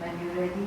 When you're ready,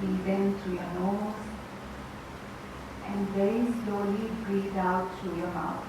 Breathe in through your nose and very slowly breathe out through your mouth.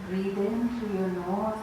Breathe in through your nose,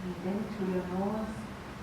Breathe in through your nose,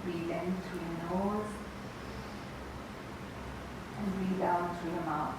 Breathe in through your nose and breathe out through your mouth.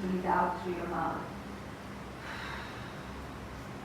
Breathe out through your mouth.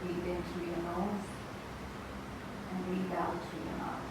Breathe in through your nose and breathe out through your mouth.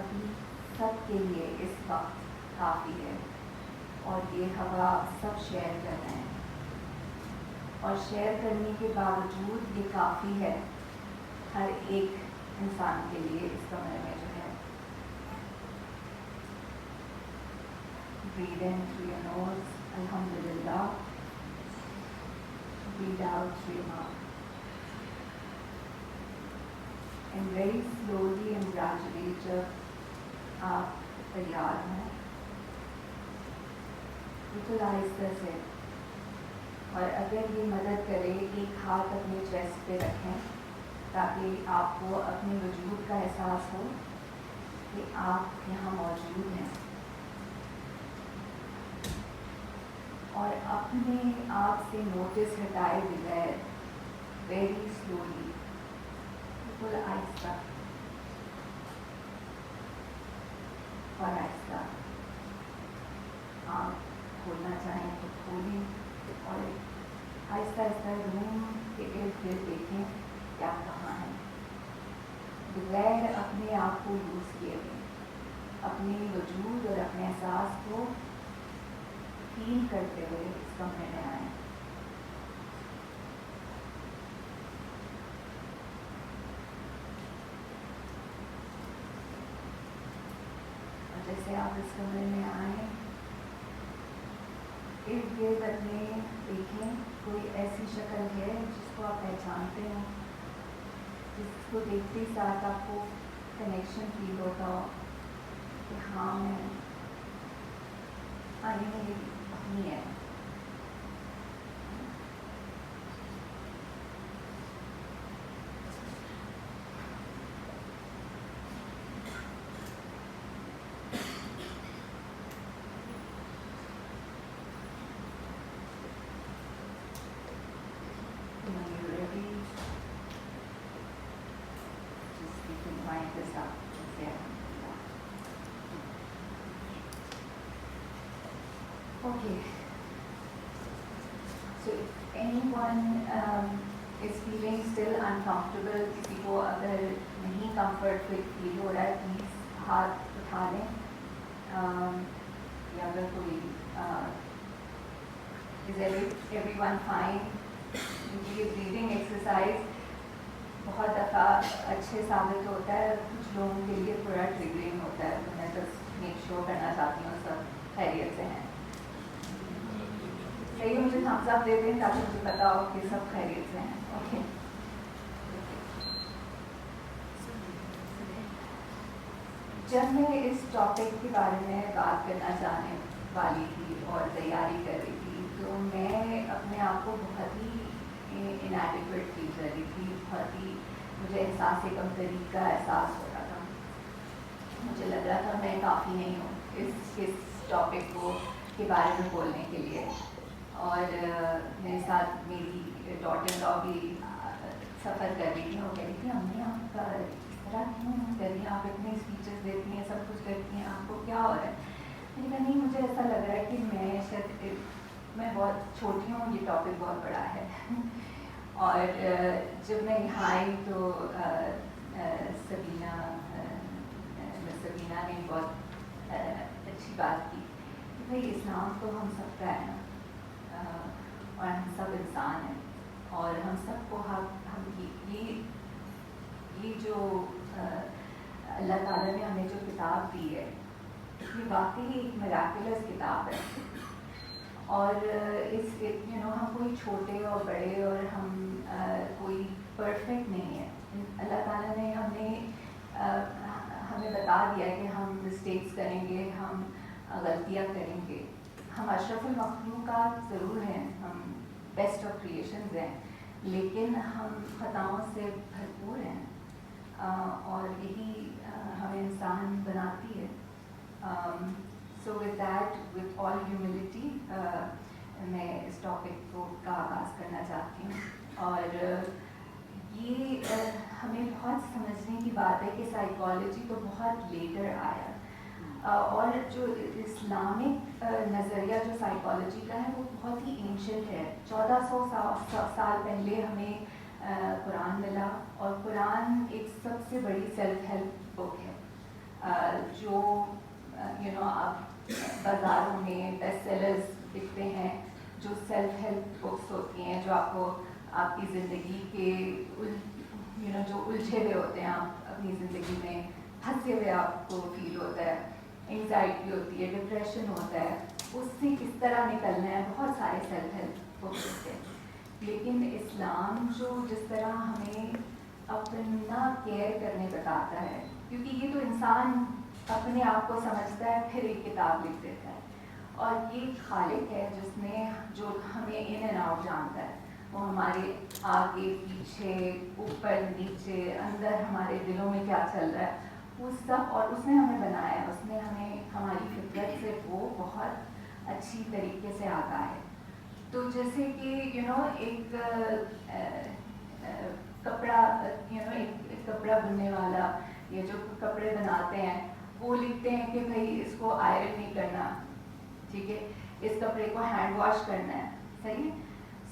ابھی سب کے لیے اس وقت کافی ہے، اور یہ ہوا سب share کر رہے ہیں، اور شیئر کرنے کے باوجود یہ کافی ہے ہر ایک انسان کے لیے اس کمرے میں جو ہے. Breathe in through your nose, alhamdulillah. Breathe out through your mouth. And very slowly and gradually جب آپ تیار ہیں بالکل آہستہ سے، اور اگر یہ مدد کرے ایک ہاتھ اپنے چیسٹ پہ رکھیں تاکہ آپ کو اپنے وجود کا احساس ہو کہ آپ یہاں موجود ہیں، اور اپنے آپ سے نوٹس ہٹائے بغیر ویری سلولی بالکل آہستہ اور آہستہ آپ کھولنا چاہیں تو کھولیں، اور آہستہ آہستہ روم کے ارد گرد دیکھیں کہ آپ کہاں ہیں، بغیر اپنے آپ کو یوز کیے ہوئے اپنے وجود اور اپنے احساس کو فیل کرتے ہوئے اس کمرے میں آئیں. اور جیسے آپ اس کمرے میں آئیں ارد گرد اپنے دیکھیں کوئی ایسی شکل ہے جس کو آپ پہچانتے ہو، جس کو دیکھتے ساتھ آپ کو کنیکشن فیل ہوتا ہو کہ ہاں میں یہ اپنی ہے. Okay. So if anyone is feeling still uncomfortable, کسی کو اگر نہیں کمفرٹ فیل ہو رہا ہے پلیز ہاتھ اٹھا لیں، یا اگر کوئی is everyone fine؟ کیونکہ یہ بریدنگ ایکسرسائز بہت دفعہ اچھے ثابت ہوتا ہے، کچھ لوگوں کے لیے تھوڑا ٹریگرنگ ہوتا ہے، تو میں بس میک شور کرنا چاہتی ہوں سب خیریت سے ہیں. صحیح، مجھے تھمس اپ دے دیں تاکہ مجھے پتا ہو کہ سب خیریت سے ہیں. اوکے. جب میں اس ٹاپک کے بارے میں بات کرنا چاہنے والی تھی اور تیاری کر رہی تھی تو میں اپنے آپ کو بہت ہی انیڈیکویٹ فیل کر رہی تھی، بہت ہی مجھے احساس کمتری کا احساس ہو رہا تھا. مجھے لگ رہا تھا میں کافی نہیں ہوں اس ٹاپک کو کے بارے میں بولنے کے لیے. اور میرے ساتھ میری ڈاٹر لا بھی سفر کر رہی تھی، وہ کہہ رہی تھی امی آپ کا اس طرح کیوں کر رہی ہیں، آپ اتنے اسپیچز دیتی ہیں، سب کچھ کرتی ہیں، آپ کو کیا ہو رہا ہے؟ میں نے کہا نہیں، مجھے ایسا لگ رہا ہے کہ میں شاید میں بہت چھوٹی ہوں، یہ ٹاپک بہت بڑا ہے. اور جب میں یہاں آئی تو سبینہ نے بہت اچھی بات کی کہ بھائی اسلام تو ہم سب کا ہے نا، اور ہم سب انسان ہیں، اور ہم سب کو ہم یہ جو اللہ تعالیٰ نے ہمیں جو کتاب دی ہے یہ واقعی ایک میراکلس کتاب ہے. اور ہم کوئی چھوٹے اور بڑے اور ہم کوئی پرفیکٹ نہیں ہے. اللہ تعالیٰ نے ہمیں بتا دیا کہ ہم مسٹیکس کریں گے، ہم غلطیاں کریں گے. ہم اشرف المخلوقات ضرور ہیں، ہم بیسٹ آف کریشنز ہیں، لیکن ہم خطاؤں سے بھرپور ہیں، اور یہی ہمیں انسان بناتی ہے. So with that, with all humility میں اس ٹاپک کا آغاز کرنا چاہتی ہوں. اور یہ ہمیں بہت سمجھنے کی بات ہے کہ سائیکالوجی تو بہت لیٹر آیا، اور جو اسلامک نظریہ جو سائیکالوجی کا ہے وہ بہت ہی اینشنٹ ہے. 1400 سال پہلے ہمیں قرآن ملا، اور قرآن ایک سب سے بڑی سیلف ہیلپ بک ہے. جو اب بازاروں میں بیسٹ سیلرز دکھتے ہیں، جو سیلف ہیلپ بکس ہوتی ہیں، جو آپ کو آپ کی زندگی کے جو الجھے ہوئے ہوتے ہیں، آپ اپنی زندگی میں پھنسے ہوئے آپ کو فیل ہوتا ہے، انگزائٹی ہوتی ہے، ڈپریشن ہوتا ہے، اس سے کس طرح نکلنا ہے، بہت سارے سیلف ہیلپ بکس ہوتے ہیں. لیکن اسلام جو جس طرح ہمیں اپنا کیئر کرنے بتاتا ہے، کیونکہ یہ تو انسان اپنے آپ کو سمجھتا ہے پھر ایک کتاب لکھ دیتا ہے، اور یہ خالق ہے جس نے جو ہمیں ان اینڈ آؤٹ جانتا ہے، وہ ہمارے آگے پیچھے اوپر نیچے اندر ہمارے دلوں میں کیا چل رہا ہے وہ سب، اور اس نے ہمیں بنایا ہے، اس نے ہمیں ہماری فطرت سے وہ بہت اچھی طریقے سے آگاہ ہے. تو جیسے کہ ایک کپڑا ایک کپڑا بننے والا یا جو کپڑے بناتے ہیں وہ لکھتے ہیں کہ بھائی اس کو آئرن نہیں کرنا، ٹھیک ہے، اس کپڑے کو ہینڈ واش کرنا ہے، صحیح ہے.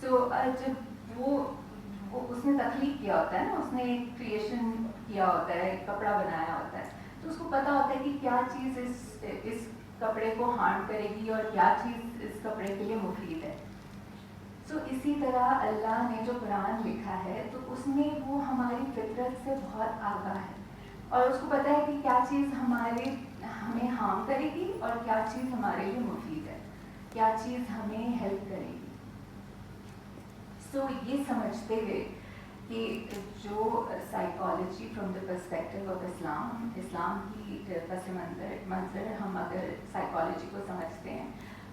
سو جب وہ اس نے تخلیق کیا ہوتا ہے نا، اس نے ایک کریشن کیا ہوتا ہے، ایک کپڑا بنایا ہوتا ہے، تو اس کو پتا ہوتا ہے کہ کیا چیز اس کپڑے کو ہارم کرے گی اور کیا چیز اس کپڑے کے لیے مفید ہے. تو اسی طرح اللہ نے جو قرآن لکھا ہے تو اس میں وہ ہماری فطرت سے بہت آگاہ ہے، اور اس کو پتہ ہے کہ کیا چیز ہمیں ہارم کرے گی اور کیا چیز ہمارے لیے مفید ہے، کیا چیز ہمیں ہیلپ کرے گی. سو یہ سمجھتے ہوئے کہ جو psychology from the perspective of Islam کی پس منظر ہم اگر سائیکالوجی کو سمجھتے ہیں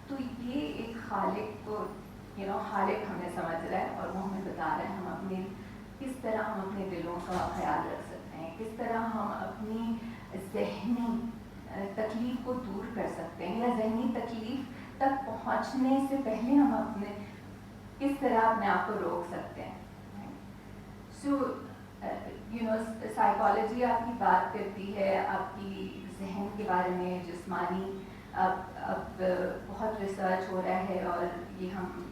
تو یہ ایک خالق کو خالق ہمیں سمجھ رہا ہے، اور وہ ہمیں بتا رہا ہے کس طرح ہم اپنے دلوں کا خیال رکھ سکتے ہیں، کس طرح ہم اپنی ذہنی تکلیف کو دور کر سکتے ہیں، یا ذہنی تکلیف تک پہنچنے سے پہلے ہم کس طرح اپنے آپ کو روک سکتے ہیں. سو سائیکالوجی آپ کی بات کرتی ہے آپ کی ذہن کے بارے میں، جسمانی اب بہت ریسرچ ہو رہا ہے، اور یہ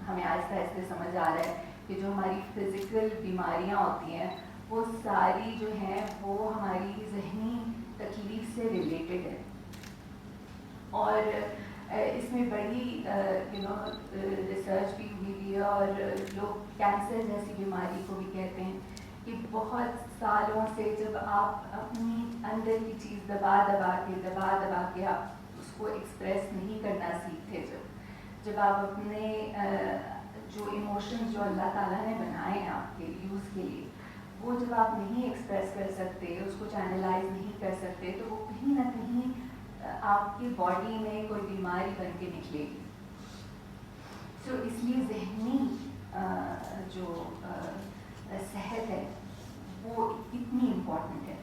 ہمیں آہستہ آہستہ سمجھ آ رہا ہے کہ جو ہماری فزیکل بیماریاں ہوتی ہیں وہ ساری جو ہیں وہ ہماری ذہنی تکلیف سے ریلیٹڈ ہے. اور اس میں بڑی ریسرچ بھی ہوئی ہے، اور لوگ کینسر جیسی بیماری کو بھی کہتے ہیں کہ بہت سالوں سے جب آپ اپنی اندر کی چیز دبا دبا کے آپ اس کو ایکسپریس نہیں کرنا سیکھتے، جب آپ اپنے جو ایموشنز جو اللہ تعالیٰ نے بنائے ہیں آپ کے یوز کے لیے، وہ جب آپ نہیں ایکسپریس کر سکتے، اس کو چینلائز نہیں کر سکتے، تو وہ کہیں نہ کہیں آپ کی باڈی میں کوئی بیماری بن کے نکلے گی. سو اس لیے ذہنی جو صحت ہے وہ اتنی امپورٹنٹ ہے،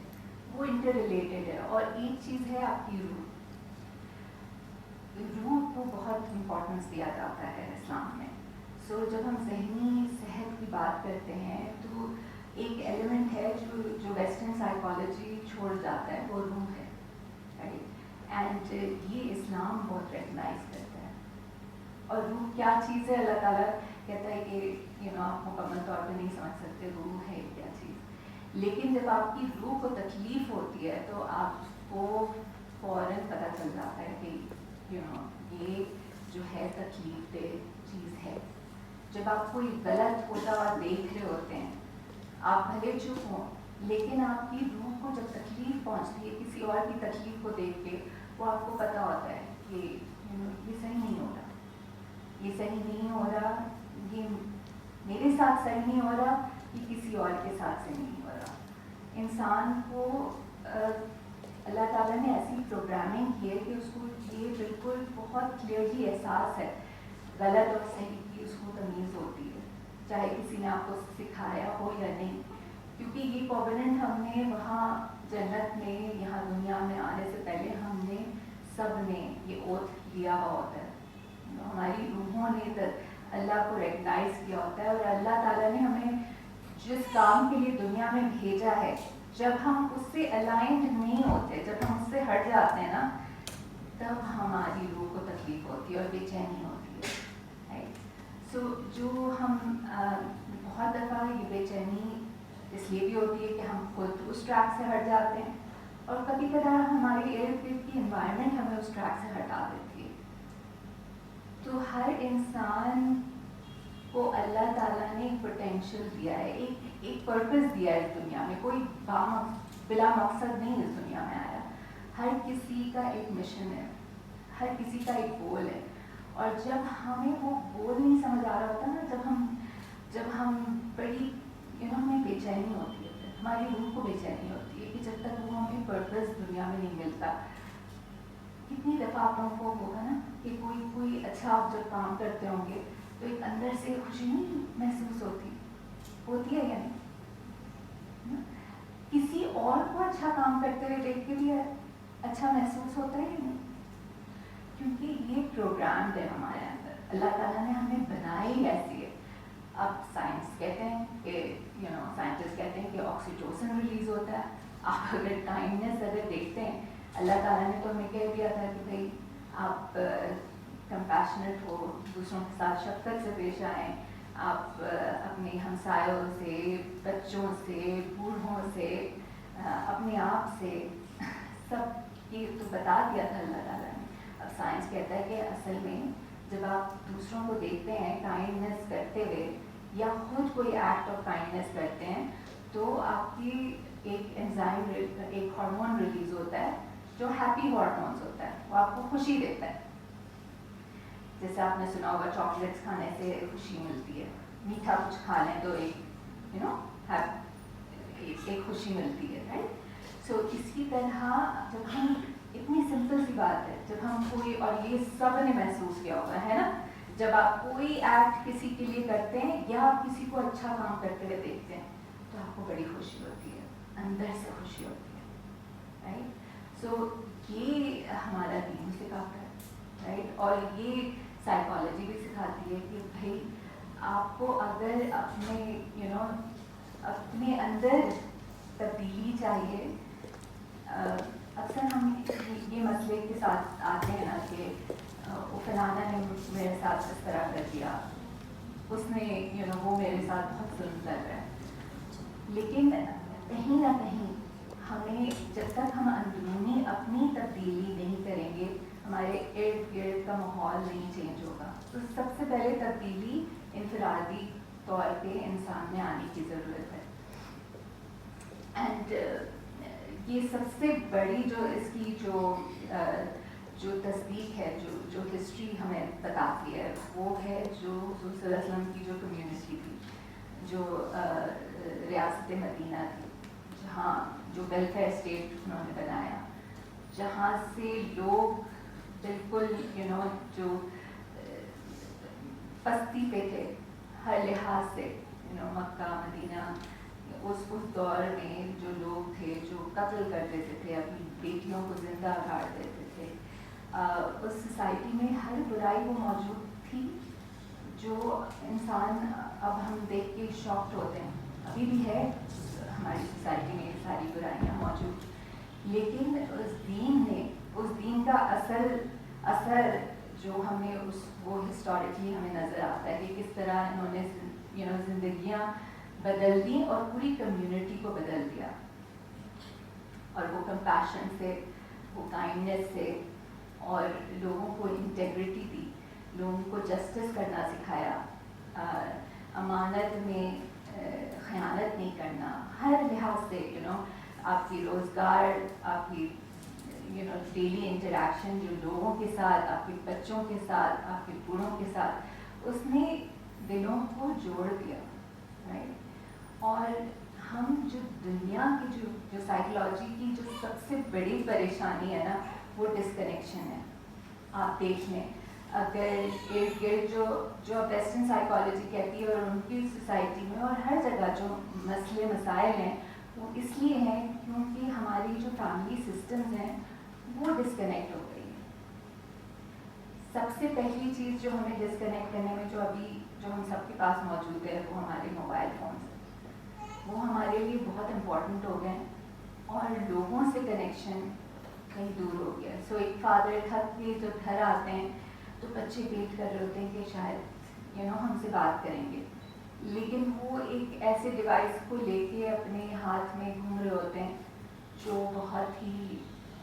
وہ انٹر ریلیٹڈ ہے. اور ایک چیز ہے آپ کی روح کو بہت امپورٹنس دیا جاتا ہے اسلام میں. سو جب ہم ذہنی صحت کی بات کرتے ہیں تو ایک ایلیمنٹ ہے جو ویسٹرن سائیکالوجی چھوڑ جاتا ہے، وہ روح ہے، اینڈ یہ اسلام بہت ریکگنائز کرتا ہے. اور روح کیا چیز ہے؟ اللہ تعالیٰ کہتا ہے کہ آپ مکمل طور پہ نہیں سمجھ سکتے روح ہے کیا چیز، لیکن جب آپ کی روح کو تکلیف ہوتی ہے تو آپ کو فوراً پتہ چل جاتا ہے کہ یہ جو ہے تکلیف دہ چیز ہے. جب آپ کوئی غلط ہوتا ہوا دیکھ رہے ہوتے ہیں، آپ بھلے چپ ہوں، لیکن آپ کی روح کو جب تکلیف پہنچتی ہے کسی اور کی تکلیف کو دیکھ کے، وہ آپ کو پتہ ہوتا ہے کہ یہ صحیح نہیں ہو رہا، یہ صحیح نہیں ہو رہا، یہ میرے ساتھ صحیح نہیں ہو رہا، یہ کسی اور کے ساتھ سے نہیں ہو رہا. انسان کو اللہ تعالیٰ نے ایسی پروگرامنگ کی ہے کہ اس کو یہ بالکل بہت کلیئرلی احساس ہے غلط اور صحیح کی، اس کو تمیز ہوتی ہے، چاہے کسی نے آپ کو سکھایا ہو یا نہیں. کیونکہ یہ کووننٹ ہم نے وہاں جنت میں، یہاں دنیا میں آنے سے پہلے ہم نے سب نے یہ اوتھ لیا ہوا ہوتا ہے. ہماری روحوں نے اللہ کو ریکگنائز کیا ہوتا ہے، اور اللہ تعالیٰ نے ہمیں جس کام کے لیے دنیا میں بھیجا ہے، جب ہم اس سے الائنڈ نہیں ہوتے، جب ہم اس سے ہٹ جاتے ہیں نا، تب ہماری روح کو تکلیف ہوتی ہے اور بے چینی ہوتی ہے. سو جو ہم بہت دفعہ یہ بے چینی اس لیے بھی ہوتی ہے کہ ہم خود اس ٹریک سے ہٹ جاتے ہیں، اور کبھی کبھار ہماری ارد گرد کی انوائرمنٹ ہمیں اس ٹریک سے ہٹا دیتی ہے. تو ہر انسان کو اللہ تعالیٰ نے ایک پوٹینشیل دیا ہے, ایک پرپز دیا ہے اس دنیا میں. کوئی بلا مقصد نہیں اس دنیا میں آیا. ہر کسی کا ایک مشن ہے, ہر کسی کا ایک گول ہے. اور جب ہمیں وہ گول نہیں سمجھ آ رہا ہوتا نا, جب ہم بڑی ہمیں بے چینی ہوتی ہے, ہماری روح کو بے چینی ہوتی ہے کہ جب تک وہ ہمیں پرپز دنیا میں نہیں ملتا. کتنی دفعہ آپ لوگوں کو ہوگا نا کہ کوئی اچھا آپ جب کام کرتے ہوں گے تو ایک اندر سے خوشی نہیں محسوس ہوتی ہے یا نہیں؟ کسی اور کو اچھا کام کرتے ہوئے دیکھ کے بھی اچھا محسوس ہوتا ہے یا نہیں؟ کیونکہ یہ پروگرامڈ ہے ہمارے اندر, اللہ تعالیٰ نے ہمیں بنائی ہی ایسی ہے. اب سائنس کہتے ہیں کہ سائنٹسٹ کہتے ہیں کہ آکسیٹوسن ریلیز ہوتا ہے. آپ اگر کائنڈنیس اگر دیکھتے ہیں, اللہ تعالیٰ نے تو ہمیں کہہ دیا تھا کہ بھائی آپ کمپیشنیٹ ہو, دوسروں کے ساتھ شفقت سے پیش آئیں, آپ اپنے ہمسایوں سے, بچوں سے, بوڑھوں سے, اپنے آپ سے, سب یہ تو بتا دیا تھا اللہ تعالیٰ نے. اب سائنس کہتا ہے کہ اصل میں جب آپ دوسروں کو دیکھتے ہیں کائنڈنیس کرتے ہوئے یا خود کوئی ایکٹ آف کائنڈنیس کرتے ہیں تو آپ کی ایک انزائم, ایک ہارمون ریلیز ہوتا ہے جو ہیپی ہارمونس ہوتا ہے, وہ آپ کو خوشی دیتا ہے. جیسے آپ نے سنا ہوگا چاکلیٹس کھانے سے خوشی ملتی ہے, میٹھا کچھ کھا لیں تو ایک خوشی ملتی ہے, رائٹ. سو اسی طرح جب ہم, اتنی سمپل سی بات ہے, جب ہم کوئی, اور یہ سب نے محسوس کیا ہوگا ہے نا, جب آپ کوئی ایکٹ کسی کے لیے کرتے ہیں یا آپ کسی کو اچھا کام کرتے ہوئے دیکھتے ہیں تو آپ کو بڑی خوشی ہوتی ہے, اندر سے خوشی ہوتی ہے, رائٹ. سو یہ ہمارا دین سکھاتا ہے, رائٹ. اور یہ سائیکالوجی بھی سکھاتی ہے کہ بھائی آپ کو اگر اپنے اپنے اندر تبدیلی چاہیے. اکثر ہم یہ مسئلے کے ساتھ آتے ہیں نا کہ وہ فلانا نے میرے ساتھ اس طرح کر دیا, اس نے وہ میرے ساتھ بہت ظلم کر رہا ہے. لیکن کہیں نہ کہیں ہمیں جب تک ہم اندرونی اپنی تبدیلی نہیں کریں گے, ہمارے ارد گرد کا ماحول نہیں چینج ہوگا. تو سب سے پہلے تبدیلی انفرادی طور پہ انسان میں آنے کی ضرورت ہے. اینڈ یہ سب سے بڑی جو اس کی جو تصدیق ہے, جو ہسٹری ہمیں بتاتی ہے, وہ ہے جو حضور صلی اللہ علیہ وسلم کی جو کمیونٹی تھی, جو ریاست مدینہ تھی, جہاں جو ویلفیئر اسٹیٹ انہوں نے بنایا, جہاں سے لوگ بالکل جو پستی پہ تھے ہر لحاظ سے, مکہ مدینہ اس دور میں جو لوگ تھے جو قتل کر دیتے تھے, اپنی بیٹیوں کو زندہ گاڑ دیتے تھے, اس سوسائٹی میں ہر برائی وہ موجود تھی جو انسان اب ہم دیکھ کے شاکڈ ہوتے ہیں. ابھی بھی ہے ہماری سوسائٹی میں یہ ساری برائیاں موجود, لیکن اس دین کا اثر جو ہمیں وہ ہسٹوریکلی ہمیں نظر آتا ہے کہ کس طرح انہوں نے زندگیاں بدل دیں اور پوری کمیونٹی کو بدل دیا. اور وہ کمپیشن سے, وہ کائنڈنیس سے, اور لوگوں کو انٹیگریٹی دی, لوگوں کو جسٹس کرنا سکھایا, امانت میں خیانت نہیں کرنا, ہر لحاظ سے آپ کی روزگار, آپ کی ڈیلی انٹریکشن جو لوگوں کے ساتھ, آپ کے بچوں کے ساتھ, آپ کے بوڑھوں کے ساتھ, اس نے دلوں کو جوڑ دیا, رائٹ. اور ہم جو دنیا کی جو سائیکلوجی کی جو سب سے بڑی پریشانی ہے نا, وہ ڈسکنیکشن ہے. آپ دیکھ لیں اگر ارد گرد جو ویسٹرن سائیکالوجی کہتی ہے اور ان کی سوسائٹی میں اور ہر جگہ جو مسئلے مسائل ہیں وہ اس لیے ہیں کیونکہ ہماری جو فیملی سسٹمز ہیں وہ ڈسکنیکٹ ہو گئی ہیں. سب سے پہلی چیز جو ہمیں ڈسکنیکٹ کرنے میں جو ہم سب کے پاس موجود ہے وہ ہمارے موبائل فونس ہیں. وہ ہمارے لیے بہت امپورٹنٹ ہو گئے ہیں اور لوگوں سے کنیکشن کہیں دور ہو گیا. سو ایک فادر تھک کے جب گھر آتے ہیں تو بچے ویٹ کر رہے ہوتے ہیں کہ شاید ہم سے بات کریں گے, لیکن وہ ایک ایسے ڈیوائس کو لے کے اپنے ہاتھ میں گھوم رہے ہوتے ہیں جو بہت ہی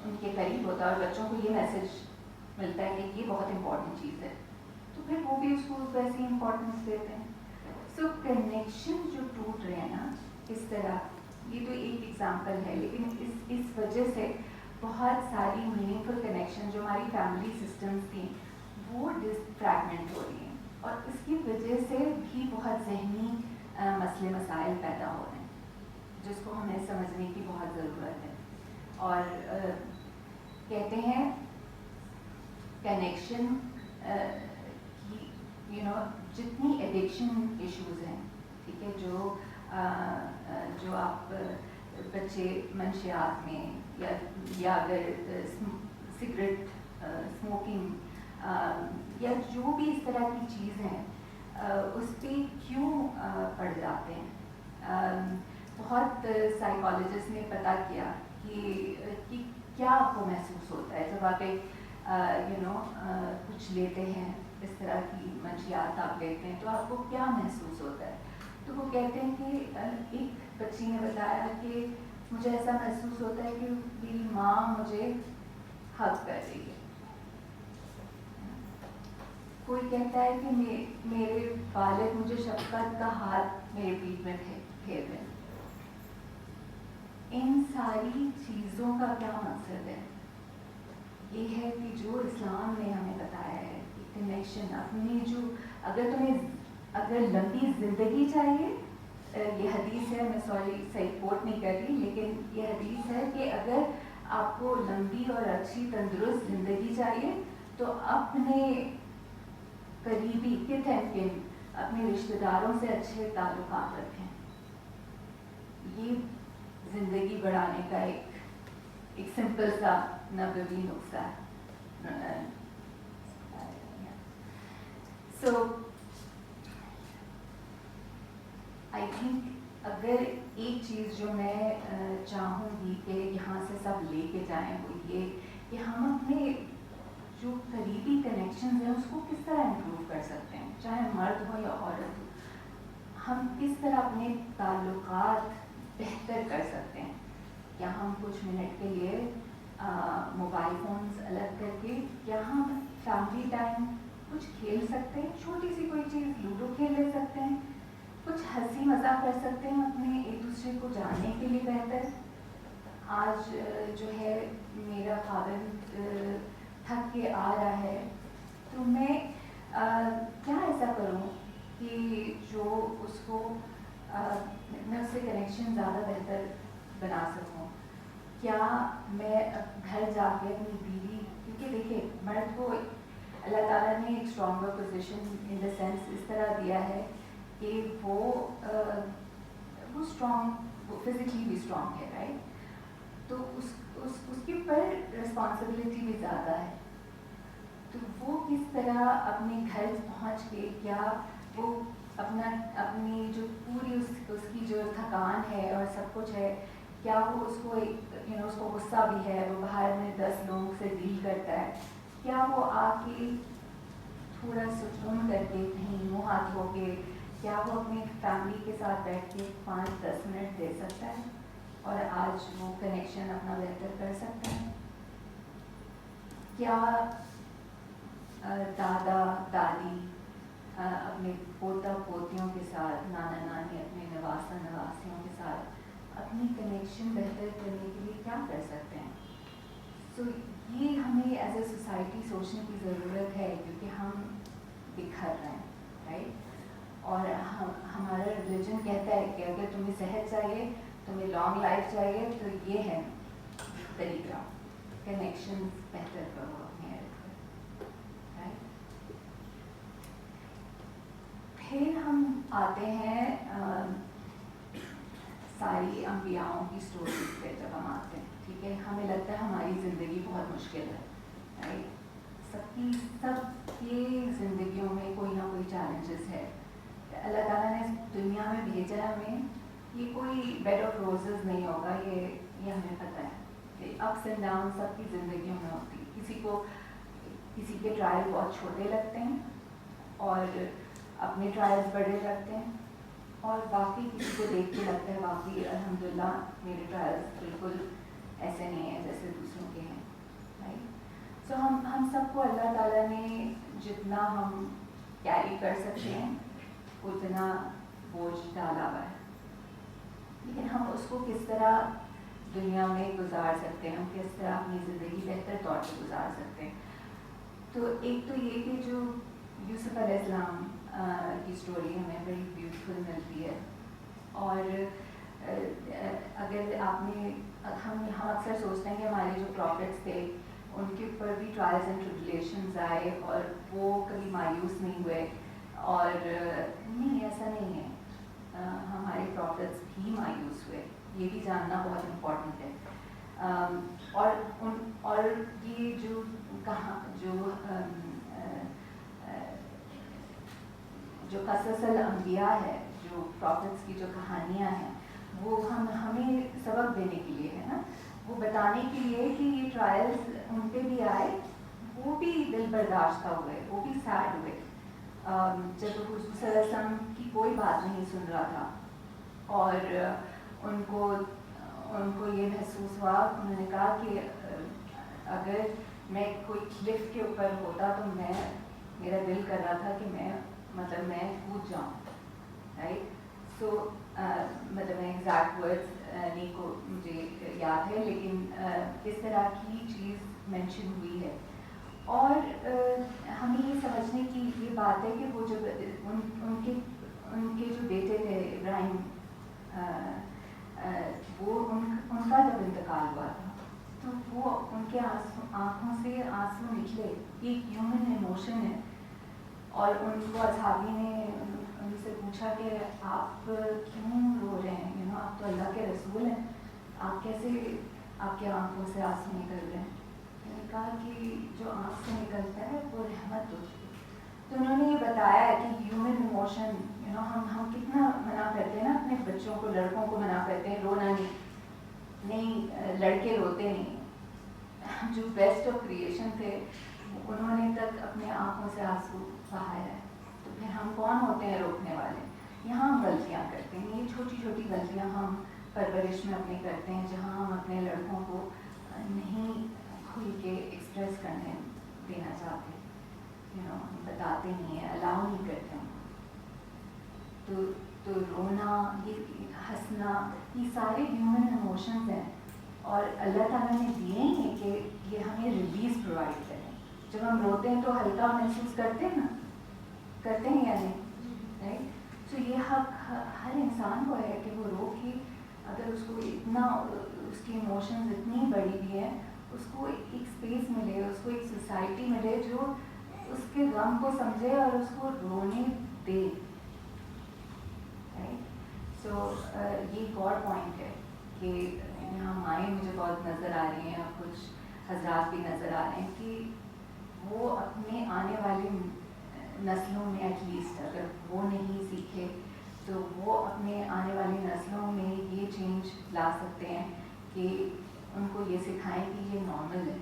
ان کے قریب ہوتا ہے اور بچوں کو یہ میسج ملتا ہے کہ یہ بہت امپورٹنٹ چیز ہے، تو پھر وہ بھی اس کو ویسے امپورٹنس دیتے ہیں. سو کنیکشن جو ٹوٹ رہے ہیں نا اس طرح، یہ تو ایک ایگزامپل ہے، لیکن اس وجہ سے بہت ساری میننگ فل کنیکشن جو ہماری فیملی سسٹمز تھیں وہ فریگمنٹ ہو رہی ہیں، اور اس کی وجہ سے بھی بہت ذہنی مسئلے مسائل پیدا ہو رہے ہیں جس کو ہمیں سمجھنے کی بہت ضرورت ہے. اور کہتے ہیں کنیکشن جتنی ایڈکشن ایشوز ہیں، ٹھیک ہے، جو آپ بچے منشیات میں یا اگر سگریٹ اسموکنگ یا جو بھی اس طرح کی چیز ہیں اس پہ کیوں پڑ جاتے ہیں. بہت سائیکالوجسٹ نے پتہ کیا کہ کیا آپ کو محسوس ہوتا ہے جب آپ ایک کچھ لیتے ہیں، اس طرح کی منشیات آپ لیتے ہیں تو آپ کو کیا محسوس ہوتا ہے. تو وہ کہتے ہیں کہ ایک بچی نے بتایا کہ مجھے ایسا محسوس ہوتا ہے کہ میری ماں مجھے حق کر رہی ہے. کوئی کہتا ہے کہ میرے والد مجھے شفقت کا ہاتھ میرے پیٹھ میں پھیر رہے ہیں. ان ساری چیزوں کا کیا مقصد ہے؟ یہ ہے کہ جو اسلام نے ہمیں بتایا ہے کہ کنیکشن اپنی جو اگر لمبی زندگی چاہیے، یہ حدیث ہے، میں صحیح کوٹ نہیں کر رہی، لیکن یہ حدیث ہے کہ اگر آپ کو لمبی اور اچھی تندرست زندگی چاہیے تو اپنے قریبی کت اینڈ کن اپنے رشتہ داروں سے اچھے تعلقات رکھیں. یہ زندگی بڑھانے کا ایک سمپل سا نبوی نسخہ ہے. سو آئی تھنک اگر ایک چیز جو میں چاہوں گی کہ یہاں سے سب لے کے جائیں وہ یہ کہ ہم اپنے جو قریبی کنیکشنز ہیں اس کو کس طرح امپروو کر سکتے ہیں، چاہے مرد ہو یا عورت ہو. ہم کس طرح اپنے تعلقات بہتر کر سکتے ہیں. کیا ہم کچھ منٹ کے لیے موبائل فونز الگ کر کے کیا ہم فیملی ٹائم کچھ کھیل سکتے ہیں، چھوٹی سی کوئی چیز لوڈو کھیل لے سکتے ہیں، کچھ ہنسی مذاق کر سکتے ہیں اپنے ایک دوسرے کو جاننے کے لیے بہتر. آج جو ہے میرا خاوند تھک کے آ رہا ہے تو میں کیا ایسا کروں کہ جو اس کو میں اس سے کنیکشن زیادہ بہتر بنا سکوں. کیا میں گھر جا کے اپنی بیوی، کیونکہ دیکھیے مرد کو اللہ تعالیٰ نے ایک stronger position in the sense اس طرح دیا ہے کہ وہ اسٹرانگ، وہ فزیکلی بھی اسٹرانگ ہے، رائٹ. تو اس کے پر رسپانسبلٹی بھی زیادہ ہے. تو وہ کس طرح اپنے گھر پہنچ کے کیا وہ اپنی جو پوری اس کی جو تھکان ہے اور سب کچھ ہے، کیا وہ اس کو اس کو غصہ بھی ہے، وہ باہر میں 10 لوگوں سے ڈیل کرتا ہے، کیا وہ آ کے تھوڑا سکون کر کے کہیں منہ ہاتھ ہو کے کیا وہ اپنی فیملی کے ساتھ بیٹھ کے 5-10 منٹ دے سکتا ہے اور آج وہ کنیکشن اپنا بہتر کر سکتا ہے. کیا دادا دادی اپنے پوتا پوتیوں کے ساتھ، نانا نانی اپنے نواسا نواسیوں کے ساتھ اپنی کنیکشن بہتر کرنے کے لیے کیا کر سکتے ہیں. سو یہ ہمیں ایز اے سوسائٹی سوچنے کی ضرورت ہے کیونکہ ہم بکھر رہے ہیں، رائٹ. اور ہمارا ریلیجن کہتا ہے کہ اگر تمہیں صحت چاہیے، تمہیں لانگ لائف چاہیے تو یہ ہے طریقہ، کنیکشن بہتر کرو اپنے ہیلتھ میں، رائٹ. پھر ہم آتے ہیں ساری انبیاؤں کی سٹوریز پہ. جب ہم آتے ہیں، ٹھیک ہے، ہمیں لگتا ہے ہماری زندگی بہت مشکل ہے، رائٹ. سب کی زندگیوں میں کوئی نہ کوئی چیلنجز ہے. اللہ تعالیٰ نے دنیا میں بھیجا ہے ہمیں، یہ کوئی بیڈ آف روزز نہیں ہوگا، یہ ہمیں پتہ ہے کہ اپس اینڈ ڈاؤن سب کی زندگیوں میں ہوتی ہے. کسی کے ٹرائل بہت چھوٹے لگتے ہیں اور اپنے ٹرائلز بڑے لگتے ہیں، اور باقی کسی کو دیکھ کے لگتا ہے باقی الحمدللہ میرے ٹرائلز بالکل ایسے نہیں ہیں جیسے دوسروں کے ہیں. رائٹ. سو ہم سب کو اللہ تعالیٰ نے جتنا ہم کیری کر سکتے ہیں اتنا بوجھ ڈالا ہوا ہے، لیکن ہم اس کو کس طرح دنیا میں گزار سکتے ہیں، ہم کس طرح اپنی زندگی بہتر طور پہ گزار سکتے ہیں. تو ایک تو یہ کہ جو یوسف علیہ السلام کی اسٹوری ہمیں بڑی بیوٹیفل ملتی ہے. اور اگر آپ نے ہم اکثر سوچتے ہیں کہ ہمارے جو پروفٹس تھے ان کے اوپر بھی ٹرائلز اینڈ ٹریبولیشنز آئے اور وہ کبھی مایوس نہیں ہوئے، اور نہیں، ایسا نہیں ہے. ہمارے پروفٹس بھی مایوس ہوئے، یہ بھی جاننا بہت امپورٹنٹ ہے. اور یہ جو جو قصص الانبیاء ہے، جو پروفٹس کی جو کہانیاں ہیں، وہ ہمیں سبق دینے کے لیے ہے نا، وہ بتانے کے لیے کہ یہ ٹرائلز ان پہ بھی آئے، وہ بھی دل برداشتہ ہوئے، وہ بھی سیڈ ہوئے. جب حضور صلی اللہ علیہ وسلم کی کوئی بات نہیں سن رہا تھا اور ان کو یہ محسوس ہوا، انہوں نے کہا کہ اگر میں کوئی کلف کے اوپر ہوتا تو میرا دل کر رہا تھا کہ میں کود جاؤں. رائٹ. سو میں ایگزیکٹ ورڈس نہیں کو مجھے یاد ہے، لیکن اس طرح کی چیز مینشن ہوئی ہے. اور ہمیں یہ سمجھنے کی یہ بات ہے کہ وہ جو ان کے جو بیٹے تھے ابراہیم، وہ ان کا جب انتقال ہوا تھا تو وہ ان کے آنکھوں سے آنسو نکلے. ایک ہیومن ایموشن ہے. اور ان کو اصحابی نے ان سے پوچھا کہ آپ کیوں رو رہے ہیں، آپ تو اللہ کے رسول ہیں، آپ کیسے آپ کے آنکھوں سے آنسو نکل رہے ہیں. میں نے کہا کہ جو آنکھ سے نکلتا ہے وہ رحمت ہوتی ہے. تو انہوں نے یہ بتایا ہے کہ ہیومن ایموشن، ہم کتنا منع کرتے ہیں نا اپنے بچوں کو، لڑکوں کو منع کرتے ہیں رونا نہیں، لڑکے روتے نہیں. جو بیسٹ آف کریشن تھے انہوں نے تک اپنے آنکھوں سے آنسو بہایا ہے. تو پھر ہم کون ہوتے ہیں روکنے والے؟ یہاں ہم غلطیاں کرتے ہیں. یہ چھوٹی چھوٹی غلطیاں ہم پرورش میں اپنی کرتے ہیں، جہاں ہم اپنے لڑکوں کو نہیں کھل کے ایکسپریس کرنے دینا چاہتے، ہم بتاتے نہیں ہیں، الاؤ نہیں کرتے ہم. تو رونا، یہ ہنسنا، یہ سارے ہیومن ایموشنز ہیں، اور اللہ تعالیٰ نے دیے ہیں کہ یہ ہمیں ریلیز پرووائڈ کریں. جب ہم روتے ہیں تو ہلکا محسوس کرتے ہیں نا، کرتے ہیں یا نہیں؟ رائٹ. تو یہ حق ہر انسان کو ہے کہ وہ رو کے، اگر اس کو اتنا اس کی ایموشنز اتنی بڑی بھی ہیں، اس کو ایک اسپیس ملے، اس کو ایک سوسائٹی ملے جو اس کے غم کو سمجھے اور اس کو رونے دے. سو یہ ایک اور پوائنٹ ہے کہ یہاں مائیں مجھے بہت نظر آ رہی ہیں، اور کچھ حضرات بھی نظر آ رہے ہیں کہ وہ اپنے آنے والی نسلوں میں ایٹ لیسٹ اگر وہ نہیں سیکھے تو وہ اپنے آنے والی نسلوں میں یہ چینج لا سکتے ہیں کہ ان کو یہ سکھائیں کہ یہ نارمل ہے.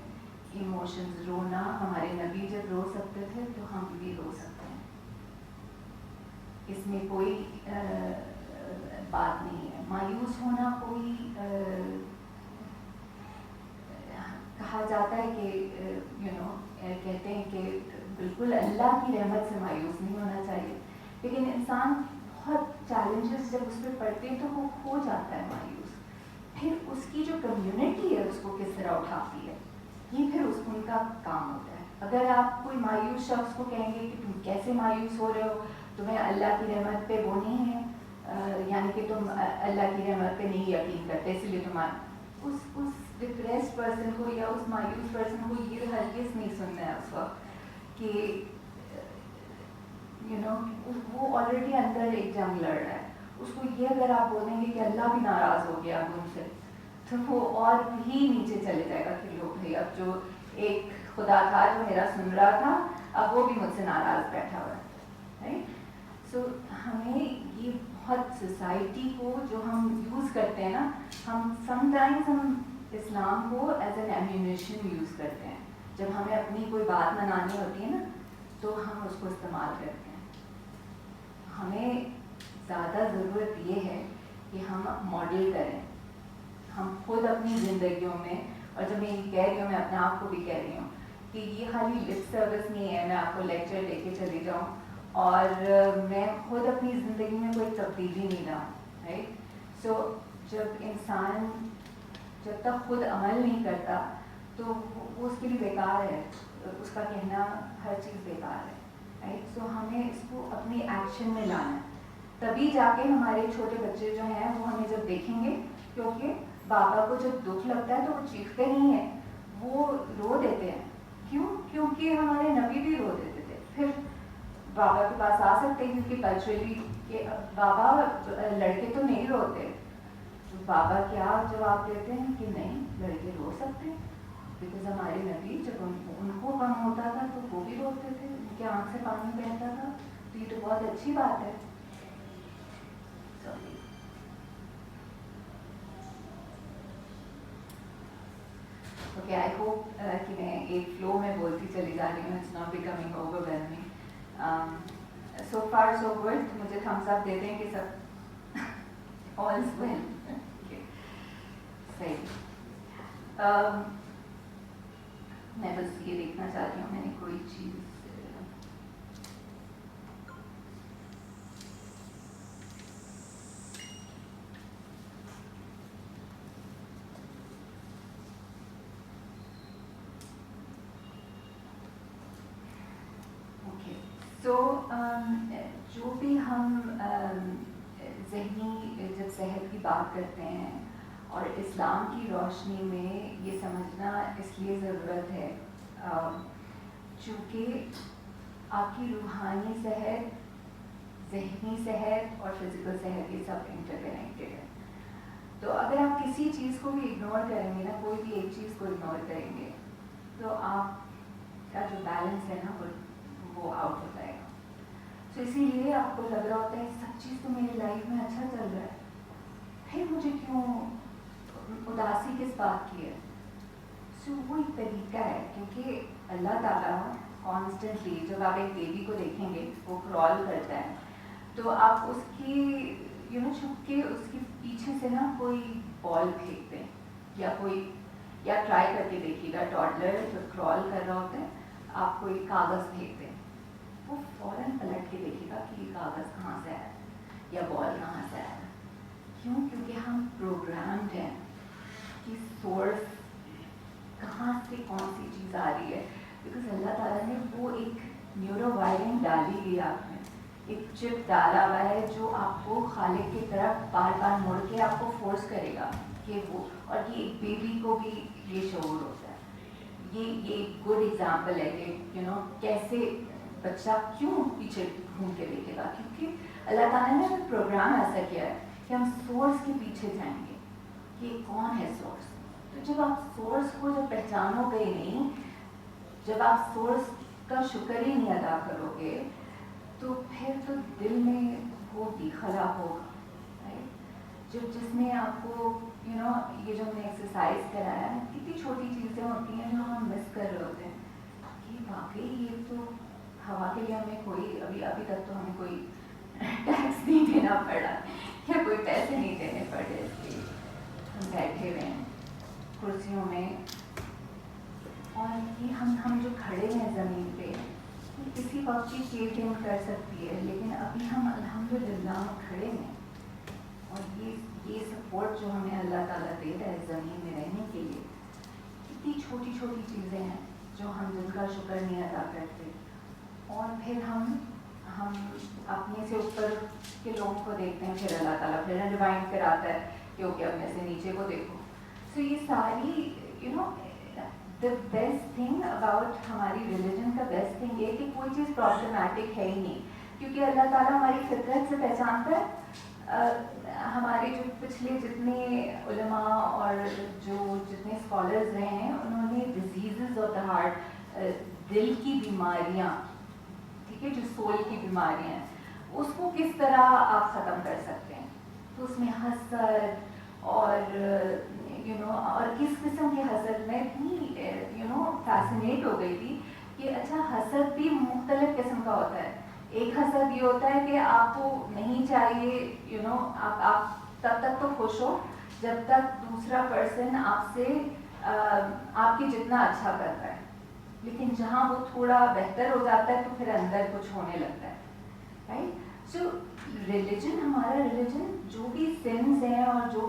ایموشنز، رونا، ہمارے نبی جب رو سکتے تھے تو ہم بھی رو سکتے ہیں. اس میں کوئی بات نہیں ہے. مایوس ہونا کوئی کہا جاتا ہے کہ کہتے ہیں کہ بالکل اللہ کی رحمت سے مایوس نہیں ہونا چاہیے، لیکن انسان بہت چیلنجز جب اس پہ پڑتے ہیں تو وہ ہو جاتا ہے مایوس. پھر اس کی جو کمیونٹی ہے اس کو کس طرح اٹھاتی ہے، یہ پھر ان کا کام ہوتا ہے. اگر آپ کوئی مایوس شخص کو کہیں گے کہ تم کیسے مایوس ہو رہے ہو، تمہیں اللہ کی رحمت پہ وہ نہیں ہے، یعنی کہ تم اللہ کی رحمت پہ نہیں یقین کرتے اس لیے تمہارا، اس ڈپریسڈ پرسن کو یا اس مایوس پرسن کو یہ ہرگز نہیں سننا ہے اس وقت کہ وہ آلریڈی اندر ایک جنگ لڑ رہا ہے. اس کو یہ اگر آپ بولیں گے کہ اللہ بھی ناراض ہو گیا ان سے، تو وہ اور بھی نیچے چلے جائے گا کہ لوگ بھائی اب جو ایک خدا تھا جو میرا سن رہا تھا اب وہ بھی مجھ سے ناراض بیٹھا ہوا ہے. سو ہمیں یہ بہت سوسائٹی کو جو ہم یوز کرتے ہیں نا، ہم سم ٹائمز ہم اسلام کو ایز این ایمونیشن یوز کرتے ہیں. جب ہمیں اپنی کوئی بات منانی ہوتی ہے نا تو ہم اس کو استعمال کرتے ہیں. ہمیں زیادہ ضرورت یہ ہے کہ ہم ماڈل کریں، ہم خود اپنی زندگیوں میں, اور جب میں یہ کہہ رہی ہوں میں اپنے آپ کو بھی کہہ رہی ہوں کہ یہ خالی لپ سروس نہیں ہے, میں آپ کو لیکچر لے کے چلی جاؤں اور میں خود اپنی زندگی میں کوئی تبدیلی نہیں لاؤں, رائٹ. سو جب انسان جب تک خود عمل نہیں کرتا تو وہ اس کے لیے بیکار ہے, اس کا کہنا ہر چیز بیکار ہے, رائٹ. سو ہمیں اس کو اپنی ایکشن میں لانا ہے, تبھی جا کے ہمارے چھوٹے بچے جو ہیں وہ ہمیں جب دیکھیں گے, کیونکہ بابا کو جب دکھ لگتا ہے تو وہ چیختے نہیں ہیں, وہ رو دیتے ہیں. کیوں؟ کیونکہ ہمارے نبی بھی رو دیتے تھے. پھر بابا کے پاس آ سکتے ہیں کیونکہ کلچرلی کہ بابا لڑکے تو نہیں روتے, تو بابا کیا جواب دیتے ہیں کہ نہیں لڑکے رو سکتے ہیں, بیکاز ہمارے نبی جب ان کو غم ہوتا تھا تو وہ بھی روتے تھے, ان کے آنکھ سے پانی بہتا تھا, تو یہ تو بہت اچھی بات ہے. اوکے, آئی ہوپ کہ میں ایک فلو میں بولتی چلی جا رہی ہوں, it's not becoming overwhelming. So far so good, مجھے تھمس اپ دے دیں کہ سب آل از ویل. صحیح. میں بس یہ دیکھنا چاہتی ہوں میں نے کوئی چیز تو جو بھی ہم ذہنی جب صحت کی بات کرتے ہیں اور اسلام کی روشنی میں یہ سمجھنا اس لیے ضرورت ہے چونکہ آپ کی روحانی صحت, ذہنی صحت اور فزیکل صحت یہ سب انٹر کنیکٹڈ ہے. تو اگر آپ کسی چیز کو بھی اگنور کریں گے نا, کوئی بھی ایک چیز کو اگنور کریں گے تو آپ کا جو بیلنس ہے نا وہ آؤٹ ہو جائے گا. تو اسی لیے آپ کو لگ رہا ہوتا ہے سب چیز تو میری لائف میں اچھا چل رہا ہے, پھر مجھے کیوں اداسی کس بات کی ہے. سو وہ ایک طریقہ ہے, کیونکہ اللہ تعالیٰ کانسٹنٹلی جب آپ ایک بیبی کو دیکھیں گے وہ کرال کرتا ہے تو آپ اس کی چھپ کے اس کے پیچھے سے نا کوئی بال پھینکتے ہیں یا کوئی, یا ٹرائی کر کے دیکھیے گا ٹاڈلر جب کرال کر رہا ہوتا ہے آپ کوئی کاغذ پھینکتے ہیں, وہ فوراً پلٹ کے دیکھے گا کہ یہ کاغذ کہاں سے آیا یا بال کہاں سے آیا. کیوں؟ کیونکہ ہم پروگرامڈ ہیں کہ سورس کہاں سے کون سی چیز آ رہی ہے, بیکاز اللہ تعالیٰ نے وہ ایک نیورو وائرنگ ڈالی ہوئی آپ میں, ایک چپ ڈالا ہوا ہے جو آپ کو خالق کی طرف بار بار مڑ کے آپ کو فورس کرے گا کہ وہ, اور یہ ایک بیبی کو بھی یہ شعور ہوتا ہے. یہ ایک گڈ ایگزامپل ہے کہ کیسے بچہ کیوں پیچھے گھوم کے دیکھے گا, کیونکہ اللہ تعالیٰ نے پروگرام ایسا کیا ہے کہ ہم سورس کے پیچھے جائیں گے کہ کون ہے سورس. تو جب آپ سورس کو جب پہچانو گے نہیں, جب آپ سورس کا شکر ہی نہیں ادا کرو گے تو پھر تو دل میں ہوگی خلا ہوگا. جس نے آپ کو یہ جو ہم نے ایکسرسائز کرایا ہے, کتنی چھوٹی چیزیں ہوتی ہیں جو ہم مس کر رہے ہوتے ہیں کہ واقعی یہ تو ہوا کے لیے ہمیں کوئی ابھی تک تو ہمیں کوئی ٹیکس نہیں دینا پڑا یا کوئی پیسے نہیں دینے پڑے, اس لیے ہم بیٹھے ہوئے ہیں کرسیوں میں. اور یہ ہم جو کھڑے ہیں زمین پہ کسی وقت کی کیٹنگ کر سکتی ہے, لیکن ابھی ہم الحمدللہ کھڑے ہیں. اور یہ سپورٹ جو ہمیں اللہ تعالیٰ دے رہا ہے زمین میں رہنے کے لیے, کتنی چھوٹی چھوٹی چیزیں ہیں جو ہم جن کا شکر نہیں ادا کرتے. اور پھر ہم اپنے سے اوپر کے لوگوں کو دیکھتے ہیں, پھر اللہ تعالیٰ پھر ریمائنڈ کراتا ہے کہ اوکے اپنے سے نیچے کو دیکھو. سو یہ ساری دا بیسٹ تھنگ اباؤٹ ہماری ریلیجن کا بیسٹ تھنگ یہ کہ کوئی چیز پرابلمٹک ہے ہی نہیں, کیونکہ اللہ تعالیٰ ہماری فطرت سے پہچانتا ہے. ہمارے جو پچھلے جتنے علماء اور جو جتنے اسکالرز رہے ہیں انہوں نے ڈیزیزز آف دا ہارٹ, دل کی بیماریاں, ٹھیک ہے, جو سول کی بیماریاں ہیں, اس کو کس طرح آپ ختم کر سکتے ہیں. تو اس میں حسد اور اور کس قسم کے حسد, میں اتنی فیسنیٹ ہو گئی تھی کہ اچھا حسد بھی مختلف قسم کا ہوتا ہے. ایک حسد یہ ہوتا ہے کہ آپ کو نہیں چاہیے آپ تب تک تو خوش ہو جب تک دوسرا پرسن آپ سے آپ کی جتنا اچھا کرتا ہے، لیکن جہاں وہ تھوڑا بہتر ہو جاتا ہے تو پھر اندر کچھ ہونے لگتا ہے، رائٹ؟ سو ریلیجن، ہمارا ریلیجن جو بھی سنس ہیں اور جو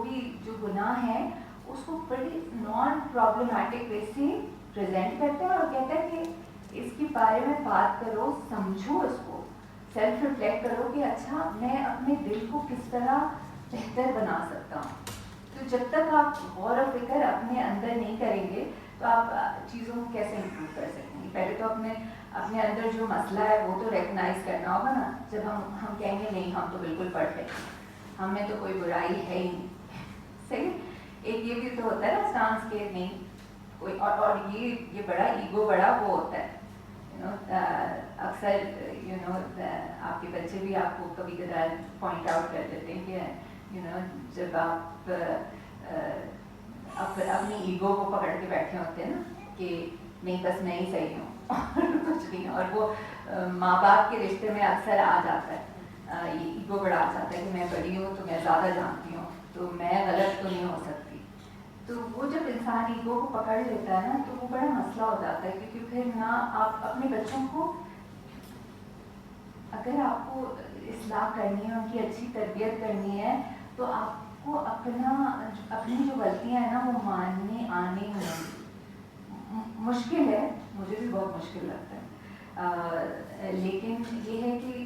گناہ ہیں اس کو بڑی نان پرابلمٹک وے سے پریزنٹ کرتے ہیں اور کہتے ہیں کہ اس کے بارے میں بات کرو، سمجھو، اس کو سیلف ریفلیکٹ کرو کہ اچھا میں اپنے دل کو کس طرح بہتر بنا سکتا ہوں. تو جب تک آپ غور و فکر اپنے اندر نہیں کریں گے تو آپ چیزوں کو کیسے امپروو کر سکیں گے؟ پہلے تو اپنے اندر جو مسئلہ ہے وہ تو ریکگنائز کرنا ہوگا نا. جب ہم کہیں گے نہیں ہم تو بالکل پرفیکٹ ہیں، ہم میں تو کوئی برائی ہے ہی نہیں، صحیح. ایک یہ بھی تو ہوتا ہے نا اسٹانس کے نہیں کوئی، اور یہ بڑا ایگو بڑا وہ ہوتا ہے. اکثر آپ کے بچے بھی آپ کو کبھی کبھار پوائنٹ آؤٹ کر دیتے ہیں کہ جب آپ اپنی ایگو کو پکڑ کے بیٹھے ہوتے ہیں نا کہ نہیں بس میں ہی صحیح ہوں اور کچھ نہیں، اور وہ ماں باپ کے رشتے میں اکثر آ جاتا ہے، یہ ایگو بڑا آ جاتا ہے کہ میں بڑی ہوں تو میں زیادہ جانتی ہوں تو میں غلط تو نہیں ہو سکتی. تو وہ جب انسان ایگو کو پکڑ لیتا ہے نا تو وہ بڑا مسئلہ ہو جاتا ہے، کیونکہ پھر نہ آپ اپنے بچوں کو، اگر آپ کو اصلاح کرنی ہے، ان کی اچھی تربیت کرنی ہے تو آپ کو اپنی جو غلطیاں ہیں نا وہ ماننے آنے ہوں. مشکل ہے، مجھے بھی بہت مشکل لگتا ہے، لیکن یہ ہے کہ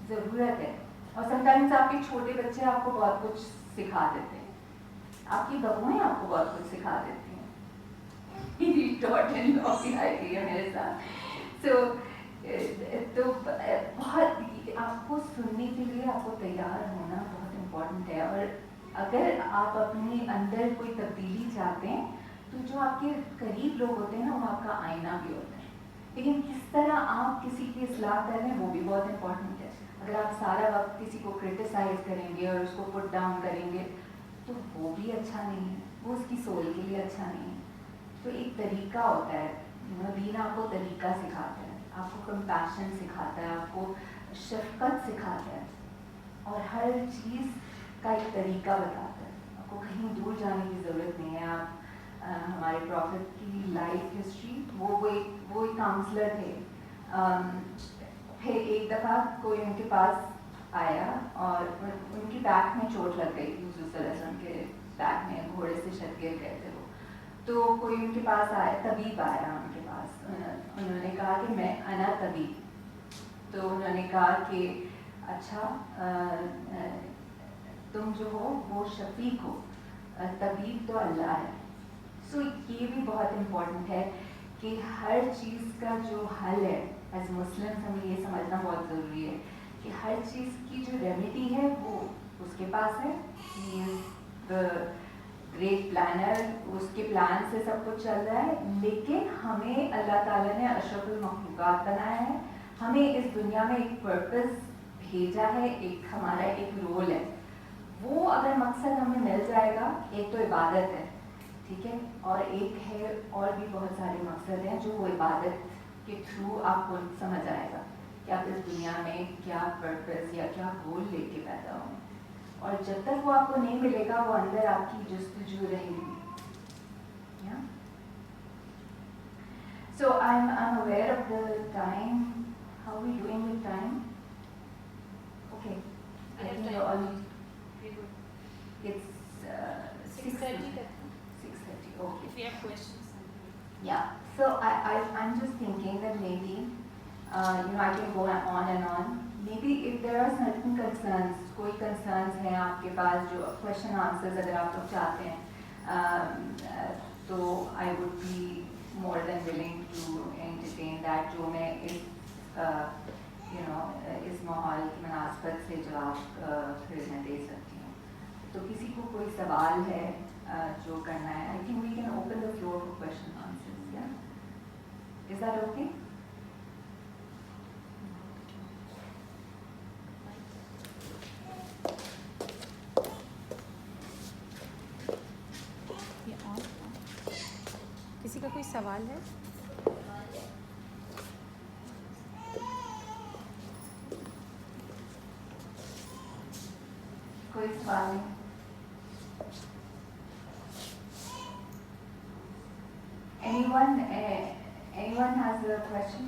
ضرورت ہے. اور سم ٹائمس آپ کے چھوٹے بچے آپ کو بہت کچھ سکھا دیتے ہیں، آپ کی بہویں آپ کو بہت کچھ سکھا دیتی ہیں. میرے ساتھ تو بہت آپ کو سننے کے لیے آپ کو تیار ہونا بہت امپورٹنٹ ہے. اور اگر آپ اپنے اندر کوئی تبدیلی چاہتے ہیں تو جو آپ کے قریب لوگ ہوتے ہیں نا وہ آپ کا آئینہ بھی ہوتا ہے، لیکن کس طرح آپ کسی کی اصلاح کر رہے ہیں وہ بھی بہت امپورٹنٹ ہے. اگر آپ سارا وقت کسی کو کرٹیسائز کریں گے اور اس کو پٹ ڈاؤن کریں گے تو وہ بھی اچھا نہیں ہے، وہ اس کی سول کے لیے اچھا نہیں ہے. تو ایک طریقہ ہوتا ہے، دین آپ کو طریقہ سکھاتا ہے، آپ کو کمپیشن سکھاتا ہے، آپ کو شفقت سکھاتا ہے، اور ہر چیز کا ایک طریقہ بتاتا ہے. آپ کو کہیں دور جانے کی ضرورت نہیں ہے. آپ ہمارے پروفٹ کی لائف ہسٹری، وہ ایک کاؤنسلر تھے. پھر ایک دفعہ کوئی ان کے پاس آیا اور ان کی بیک میں چوٹ لگ گئی تھی، حضور صلی اللہ علیہ وسلم کے بیک میں گھوڑے سے شد گر گئے تھے وہ. تو کوئی ان کے پاس آیا، طبیب آیا ان کے پاس. انہوں نے کہا کہ میں انا طبیب. تو انہوں نے کہا کہ اچھا تم جو ہو وہ شفیق ہو، طبیب تو اللہ ہے. سو یہ بھی بہت امپورٹنٹ ہے کہ ہر چیز کا جو حل ہے، ایز مسلم ہمیں یہ سمجھنا بہت ضروری ہے کہ ہر چیز کی جو ریمیڈی ہے وہ اس کے پاس ہے. ہی از دا گریٹ پلانر، اس کے پلان سے سب کچھ چل رہا ہے. لیکن ہمیں اللہ تعالیٰ نے اشرف المخلوقات بنایا ہے، ہمیں اس دنیا میں ایک پرپز بھیجا ہے، ایک ہمارا ایک رول ہے. وہ اگر مقصد ہمیں مل جائے گا، ایک تو عبادت ہے، ٹھیک ہے، اور ایک ہے اور بھی بہت سارے مقصد ہیں جو وہ عبادت کے تھرو آپ کو سمجھ آئے گا کہ آپ اس دنیا میں کیا پرپز یا کیا گول لے کے پیدا ہوں. اور جب تک وہ آپ کو نہیں ملے گا وہ اندر آپ کی جستجو رہے گی. So I'm aware of the time. How are we doing with time? Okay. I think you're all. It's 6:30. 6:30. Okay. If you have questions. Yeah. So I'm just thinking that maybe I can go on and on. Maybe if there are certain concerns, کوئی concerns ہیں آپ کے پاس جو question answers اگر آپ لوگ چاہتے ہیں تو I would be more than willing to entertain that. جو میں اس ماحول کی مناسبت سے جواب پھر میں دے سکتی ہوں. تو کسی کو کوئی سوال ہے جو کرنا ہے؟ I think we can open the floor for question answers. Yeah? Is that okay? کسی کا کوئی سوال ہے؟ کوئی سوال نہیں؟ anyone has a question?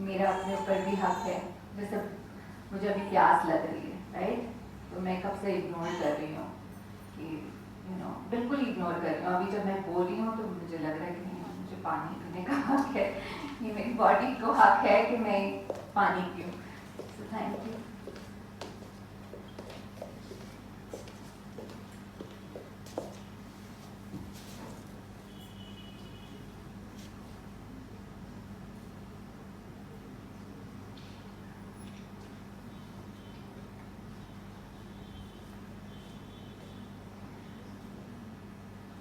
میرا اپنے اوپر بھی حق ہے. جیسے مجھے ابھی پیاس لگ رہی ہے رائٹ, تو میں کب سے اگنور کر رہی ہوں کہ بالکل اگنور کر رہی ہوں. ابھی جب میں بول رہی ہوں تو مجھے لگ رہا ہے کہ نہیں, مجھے پانی پینے کا حق ہے, یہ میری باڈی کو حق ہے کہ میں پانی پیوں. So thank you.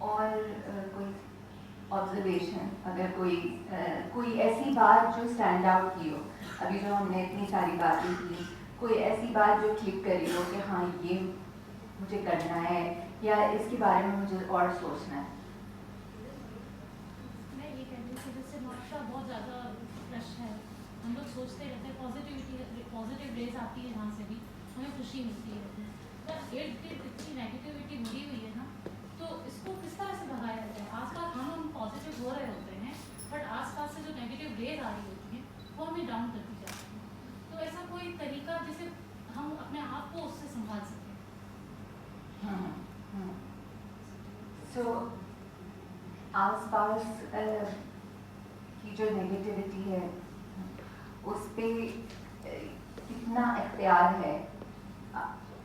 اور کوئی آبزرویشن, اگر کوئی ایسی بات جو اسٹینڈ آؤٹ کی ہو, ابھی جو ہم نے اتنی ساری باتیں کی, کوئی ایسی بات جو کلک کری ہو کہ ہاں یہ مجھے کرنا ہے یا اس کے بارے میں مجھے اور سوچنا ہے. میں یہ کہہ رہی ہوں کہ جیسے معاشرہ بہت زیادہ رش ہے, ہم لوگ سوچتے رہتے ہیں پازیٹیو ریز آتی ہے جہاں سے بھی ہمیں خوشی ملتی ہے. پر ارد گرد اتنی نیگیٹیوٹی بڑھی ہوئی ہے نا, تو اس کو کس طرح سے بھگایا جائے. آس پاس ہم پازیٹیو ہو رہے ہوتے ہیں بٹ آس پاس سے جو نیگیٹیو ریز آ رہی ہوتی ہیں وہ ہمیں ڈاؤن کرتی جاتی ہیں. تو ایسا کوئی طریقہ جسے ہم اپنے آپ کو اس سے سنبھال سکیں. سو آس پاس کی جو نیگیٹیوٹی ہے اس پہ کتنا اختیار ہے.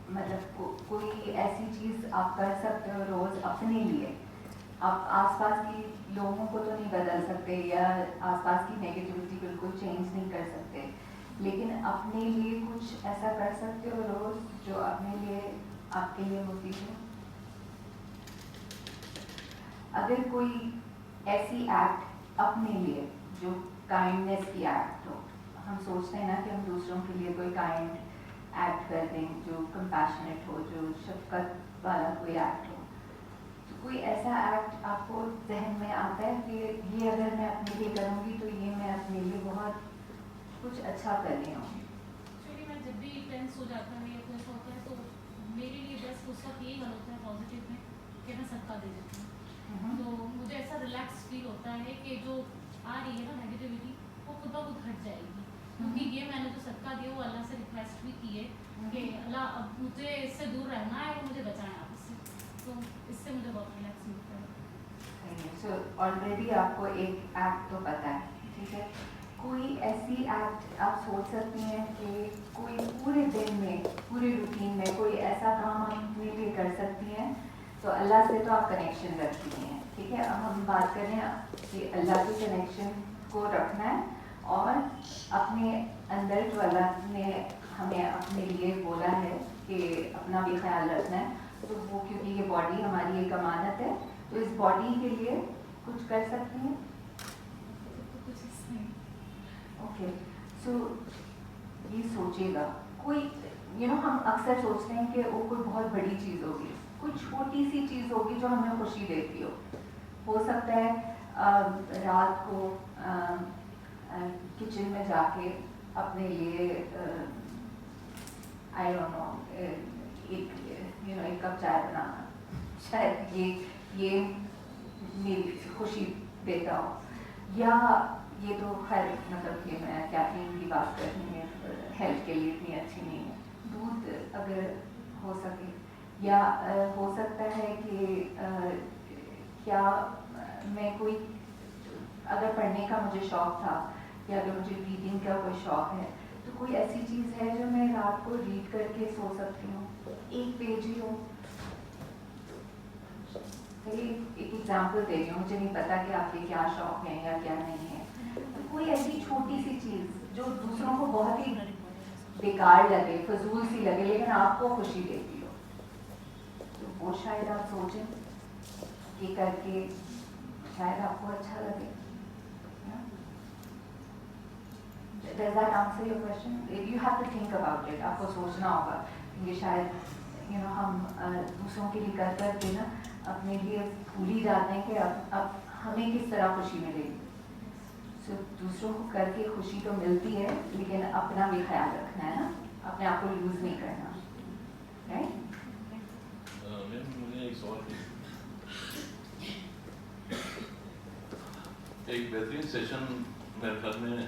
مطلب کوئی ایسی چیز آپ کر سکتے ہو روز اپنے لیے. آپ آس پاس کی لوگوں کو تو نہیں بدل سکتے یا آس پاس کی نیگیٹیوٹی بالکل چینج نہیں کر سکتے, لیکن اپنے لیے کچھ ایسا کر سکتے ہو روز جو اپنے لیے آپ کے لیے مفید ہو. اگر کوئی ایسی ایکٹ اپنے لیے جو کائنڈنیس کی ایکٹ ہو, ہم سوچتے ہیں نا کہ ہم دوسروں کے لیے کوئی کائنڈ ایکٹ کر دیں جو کمپیشنیٹ ہو, جو شفقت والا کوئی ایکٹ ہو. تو کوئی ایسا ایکٹ آپ کو ذہن میں آتا ہے کہ یہ اگر میں اپنے لیے کروں گی تو یہ میں اپنے لیے بہت کچھ اچھا کر رہی ہوں. ایکچولی میں جب بھی ٹینس ہو جاتا ہے یا کوئی ایسا ہوتا ہے تو میرے لیے بس اس وقت یہی حل ہوتا ہے پازیٹیو میں کہ میں صدقہ دے دیتی ہوں. تو مجھے ایسا ریلیکس فیل ہوتا ہے کہ جو آ رہی ہے نا نیگیٹیوٹی وہ خود بخود ہٹ جائے گی, کیونکہ یہ میں نے جو صدقہ دیا وہ اللہ سے ریکویسٹ بھی کی ہے کہ اللہ اب مجھے اس سے دور رہنا ہے اور مجھے بچائیں آپ اس سے. تو اس سے مجھے بہت ریلیکس ملتا ہے. سو آلریڈی آپ کو ایک ایکٹ تو پتہ ہے, ٹھیک ہے. کوئی ایسی ایکٹ آپ سوچ سکتی ہیں کہ کوئی پورے دن میں پورے روٹین میں کوئی ایسا کام آپ اپنے لیے کر سکتی ہیں. تو اللہ سے تو آپ کنیکشن رکھتی ہیں, ٹھیک ہے. اب ہم بات کر رہے ہیں کہ اللہ کے کنیکشن کو رکھنا ہے اور اپنے اندر جو اللہ نے ہمیں اپنے لیے بولا ہے کہ اپنا بھی خیال رکھنا ہے, تو وہ کیونکہ یہ باڈی ہماری ایک امانت ہے, تو اس باڈی کے لیے کچھ کر سکتی ہیں. اوکے, سو یہ سوچے گا کوئی ہم اکثر سوچتے ہیں کہ وہ کوئی بہت بڑی چیز ہوگی, کوئی چھوٹی سی چیز ہوگی جو ہمیں خوشی دیتی ہو سکتا ہے رات کو کچن میں جا کے اپنے لیے آئی ڈونٹ نو ایک کپ چائے بنانا, شاید یہ میری خوشی دیتا ہو. یا یہ تو خیر مطلب کہ میں کیفین کی بات کر رہی ہوں, ہیلتھ کے لیے اتنی اچھی نہیں ہے. دودھ اگر ہو سکے, یا ہو سکتا ہے کہ کیا میں کوئی اگر پڑھنے کا مجھے شوق تھا یا اگر مجھے ریڈنگ کا کوئی شوق ہے تو کوئی ایسی چیز ہے جو میں رات کو ریڈ کر کے سو سکتی ہوں, ایک پیج ہی ہو. ایک ایگزامپل دے رہی ہوں, مجھے نہیں پتا کہ آپ کے کیا شوق ہیں یا کیا نہیں ہے. تو کوئی ایسی چھوٹی سی چیز جو دوسروں کو بہت ہی بیکار لگے, فضول سی لگے, لیکن آپ کو خوشی دیتی ہو, تو وہ شاید آپ سوچیں کہ کر کے شاید آپ کو اچھا لگے. Does that answer your question? You have to think about it. آپ کو سوچنا ہوگا کہ شاید ہم دوسروں کے لیے کر کر کے نا اپنے لیے بھول ہی جاتے ہیں کہ اب ہمیں کس طرح خوشی ملے گی. سو دوسروں کو کر کے خوشی تو ملتی ہے, لیکن اپنا بھی خیال رکھنا ہے نا, اپنے آپ کو یوز نہیں کرنا. مجھے ایک سوال ایک بہترین سیشن میرے خیال میں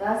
10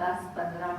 10-15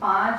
5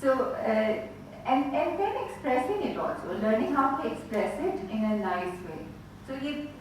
So and then expressing it also, learning how to express it in a nice way. So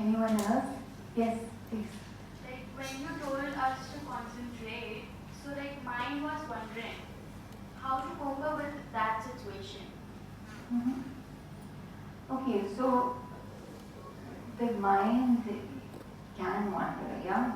Anyone else? Yes, please. Like when you told us to concentrate, so like mine was wondering how to cope up with that situation. Okay, so the mind can wander, yeah.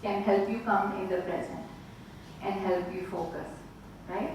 can help you come in the present and help you focus, right?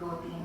2-3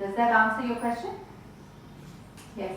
Does that answer your question? Yes.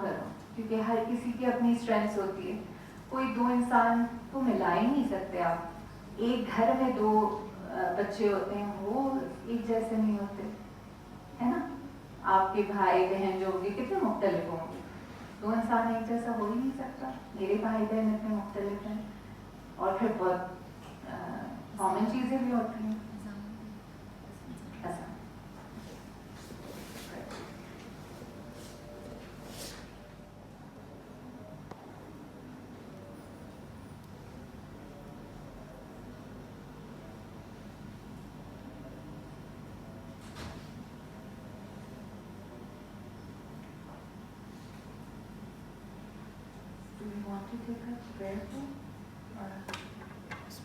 کرو, کیونکہ ہر کسی کی اپنی strengths ہوتی ہے. کوئی دو انسان کو ملا ہی نہیں سکتے آپ. ایک گھر میں دو بچے ہوتے ہیں, وہ ایک جیسے نہیں ہوتے, ہے نا. آپ کے بھائی بہن جو ہوں گے کتنے مختلف ہوں گے. دو انسان ایک جیسا ہو ہی نہیں سکتا. میرے بھائی بہن اتنے مختلف ہیں, اور پھر بہت کامن چیزیں بھی ہوتی ہیں. ایسا Do you want to take a prayer too? Or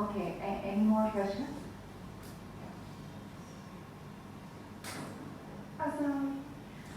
Okay, any more questions?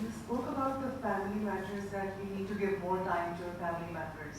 You spoke about the family matters, that we need to give more time to our family members.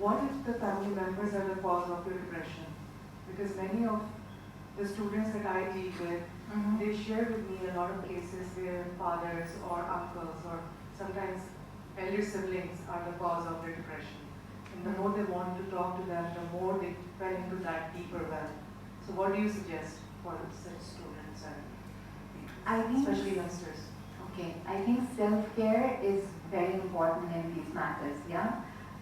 What if the family members are the cause of your depression? Because many of the students that I deal with, they share with me a lot of cases where fathers or uncles or sometimes elder siblings are the cause of their depression. And the more they want to talk to them, the more they fell into that deeper well. So what do you suggest for such students and people? I think especially youngsters? Okay, I think self-care is very important in these matters, yeah.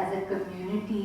as a community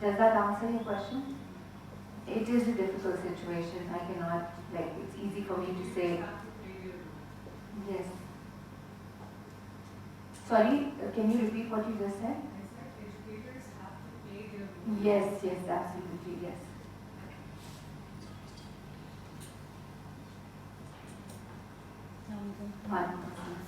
Does that answer your question? It is a difficult situation. I cannot, it's easy for me to say. Yes. Sorry, can you repeat what you just said? I said educators have to play their role. Yes, absolutely, yes.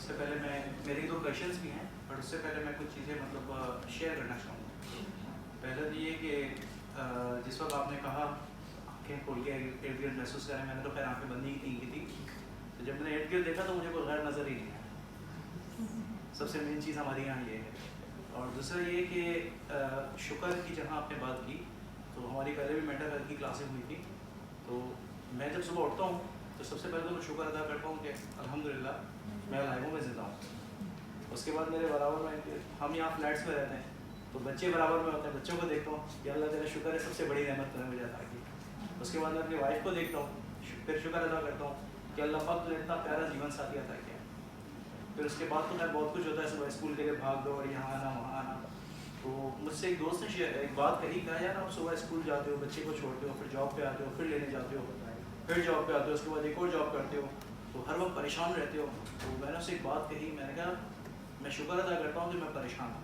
اس سے پہلے میری 2 questions بھی ہیں، but اس سے پہلے میں کچھ چیزیں مطلب شیئر کرنا چاہوں گا. پہلا تو یہ کہ جس وقت آپ نے کہا آنکھیں کھول کے ارد گرد محسوس کریں، میں نے تو خیر آنکھیں بند ہی نہیں کی تھی، تو جب میں نے ارد گرد دیکھا تو مجھے کوئی غیر نظر ہی نہیں آیا. سب سے مین چیز ہمارے یہاں یہ ہے. اور دوسرا یہ کہ شکر کی جہاں آپ نے بات کی، تو ہماری پہلے بھی مینٹل ہیلتھ کی کلاسیں ہوئی تھی. تو میں جب صبح اٹھتا ہوں تو سب سے پہلے تو میں شکر ادا کرتا ہوں کہ الحمدللہ میں لائف میں زندہ ہوں. اس کے بعد میرے برابر میں ہم یہاں فلیٹس میں رہتے ہیں تو بچے برابر میں ہوتے ہیں، بچوں کو دیکھتا ہوں کہ اللہ تعالیٰ شکر ہے سب سے بڑی نعمت تو نے مجھے عطا کی. اس کے بعد میں اپنی وائف کو دیکھتا ہوں، پھر شکر ادا کرتا ہوں کہ اللہ پاک نے اتنا پیارا جیون ساتھی عطا کیا. پھر اس کے بعد تو خیر بہت کچھ ہوتا ہے، صبح اسکول کے لیے بھاگ دوڑ، یہاں آنا وہاں آنا. تو مجھ سے ایک دوست نے ایک بات کہی، کہا یار آپ صبح اسکول جاتے ہو، بچے کو چھوڑتے ہو، پھر جاب پہ آتے ہو، پھر لینے جاتے ہو، پھر جاب پہ آتے ہو، اس کے بعد ایک اور جاب کرتے ہو، تو ہر وقت پریشان رہتے ہو. تو میں نے اس سے ایک بات کہی، میں نے کہا میں شکر ادا کرتا ہوں کہ میں پریشان ہوں.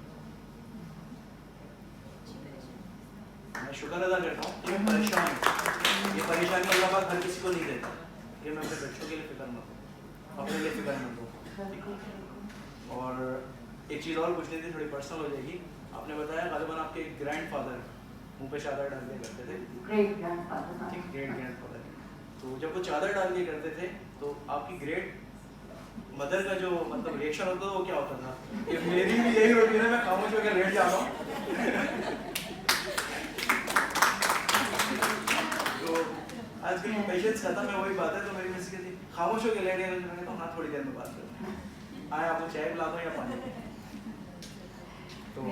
میں شکر ادا کرتا ہوں کہ میں پریشان ہوں. یہ پریشانی اللہ پاک ہر کسی کو نہیں دیتا کہ میں اپنے بچوں کے لیے فکر مند ہوں، اپنے لیے فکر مند ہوں. اور ایک چیز اور پوچھنی تھی، تھوڑی پرسنل ہو جائے گی. آپ نے بتایا غالباً آپ کے گرینڈ فادر منہ پہ چادر ڈال کے کرتے تھے. Great grand father. ٹھیک، گریٹ گرینڈ فادر. تو جب وہ چادر ڈال کے کرتے تھے تو آپ کی گریٹ مدر کا جو مطلب ریئیکشن ہوتا تھا وہ کیا ہوتا تھا؟ کہ میری بھی یہی روٹین ہے، میں خاموش ہو کے لیٹ جاتا ہوں. تو آج کل پیشنس ختم ہے، وہی بات ہے. تو میری مس کی تھی خاموش ہو کے لیٹ گئے، میں نے کہا ہاں تھوڑی دیر میں بات کرتے ہیں، آئے آپ کو چائے پلا دو یا پانی. تو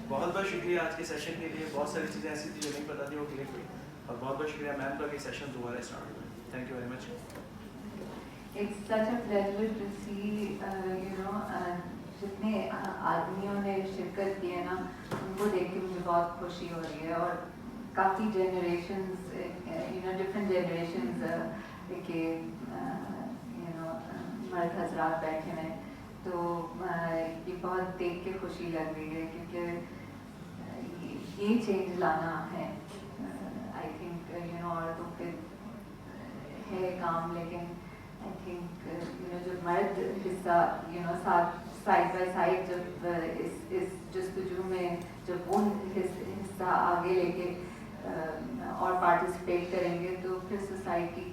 بہت بہت شکریہ آج کے سیشن کے لیے. بہت ساری چیزیں ایسی تھی جو نہیں پتا تھی، وہ کلیئر ہوئی. اور بہت بہت شکریہ میم کا کہ سیشن دوبارہ اسٹارٹ ہوئے. Thank you very much. It's such a pleasure to see, جتنے آدمیوں نے شرکت کی ہے نا، ان کو دیکھ کے مجھے بہت خوشی ہو رہی ہے. اور کافی جنریشنز، ڈفرینٹ جنریشنز کے مرد حضرات بیٹھے ہیں. تو یہ بہت دیکھ کے خوشی لگ رہی ہے، کیونکہ یہ چینج لانا ہے. آئی تھنک عورتوں پہ ہے کام، لیکن آئی تھنک جو مرد حصہ سائڈ بائی سائڈ جب اس جستجو میں جب وہ حصہ آگے لے کے اور پارٹیسپیٹ کریں گے تو پھر سوسائٹی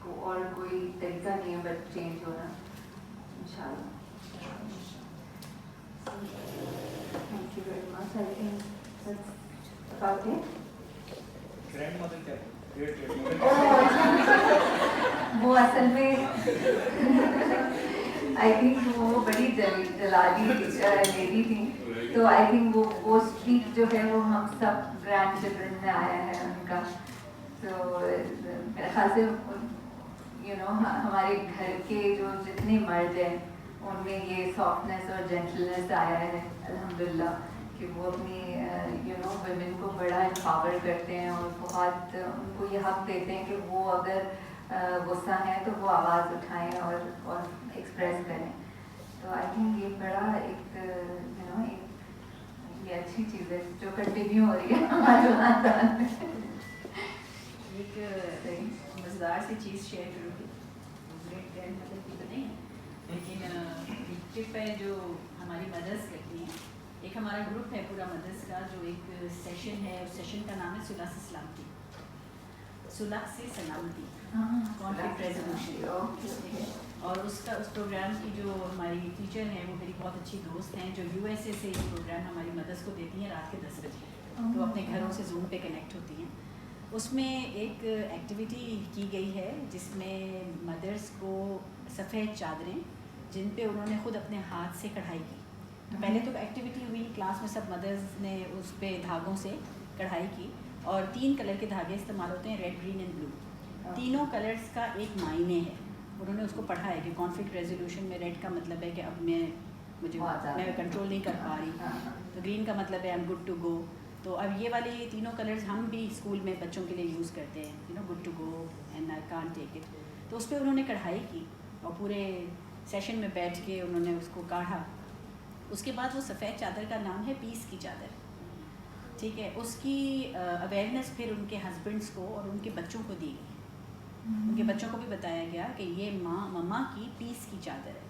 کو اور کوئی طریقہ نہیں ہے بٹ چینج ہونا انشاءاللہ. Thank you very much. I think that's about it. Grand mother کیا وہ اصل میں آئی تھنک وہ بڑی جلالی لیڈی تھیں. تو آئی تھنک وہ اسپیک جو ہے وہ ہم سب گرینڈ چلڈرن میں آیا ہے ان کا. تو میرے خیال سے ہمارے گھر کے جو جتنے مرد ہیں ان میں یہ سافٹنیس اور جینٹلنیس آیا ہے الحمدللہ، کہ وہ اپنی ویمن کو بڑا امپاور کرتے ہیں اور بہت ان کو یہ حق دیتے ہیں کہ وہ اگر غصہ ہیں تو وہ آواز اٹھائیں اور ایکسپریس کریں. تو آئی تھنک یہ بڑا ایک یہ اچھی چیز ہے جو کنٹینیو ہو رہی ہے ہمارے خاندان میں. ایک مزیدار سی چیز شیئر کروں گی، گریٹ گرینڈ مدر کی تو نہیں ہے، لیکن ٹپ ہے جو ہماری مدرس کرتی ہیں. ایک ہمارا گروپ ہے پورا مدرس کا، جو ایک سیشن ہے، اس سیشن کا نام ہے صلح سے سلامتی. صلح سے سلامتی، کانفلکٹ ریزولوشن. اور اس پروگرام کی جو ہماری ٹیچر ہیں وہ میری بہت اچھی دوست ہیں، جو USA سے یہ پروگرام ہماری مدرس کو دیتی ہیں رات کے 10 بجے. تو اپنے گھروں سے زوم پہ کنیکٹ ہوتی ہیں. اس میں ایک ایکٹیویٹی کی گئی ہے جس میں مدرس کو سفید چادریں جن پہ انہوں نے خود اپنے ہاتھ سے کڑھائی کی. پہلے تو ایکٹیویٹی ہوئی کلاس میں، سب مدرس نے اس پہ دھاگوں سے کڑھائی کی، اور 3 کلر کے دھاگے استعمال ہوتے ہیں، ریڈ، گرین اینڈ بلو. تینوں کلرز کا ایک معنی ہے. انہوں نے اس کو پڑھا ہے کہ کانفلکٹ ریزولوشن میں ریڈ کا مطلب ہے کہ اب میں کنٹرول نہیں کر پا رہی، تو گرین کا مطلب ہے I am good to go. تو اب یہ والی تینوں کلرز ہم بھی اسکول میں بچوں کے لیے یوز کرتے ہیں، good to go and I can't take it. تو اس پہ انہوں نے کڑھائی کی اور پورے سیشن میں بیٹھ کے انہوں نے اس کو کاڑھا. اس کے بعد وہ سفید چادر کا نام ہے پیس کی چادر. ٹھیک ہے، اس کی اویئرنیس پھر ان کے ہسبینڈس کو اور ان کے بچوں کو دی گئی. ان کے بچوں کو بھی بتایا گیا کہ یہ ماں مما کی پیس کی چادر ہے.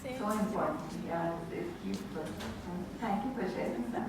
So important. Yeah, it's beautiful. Thank you for sharing that.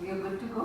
we are good to go.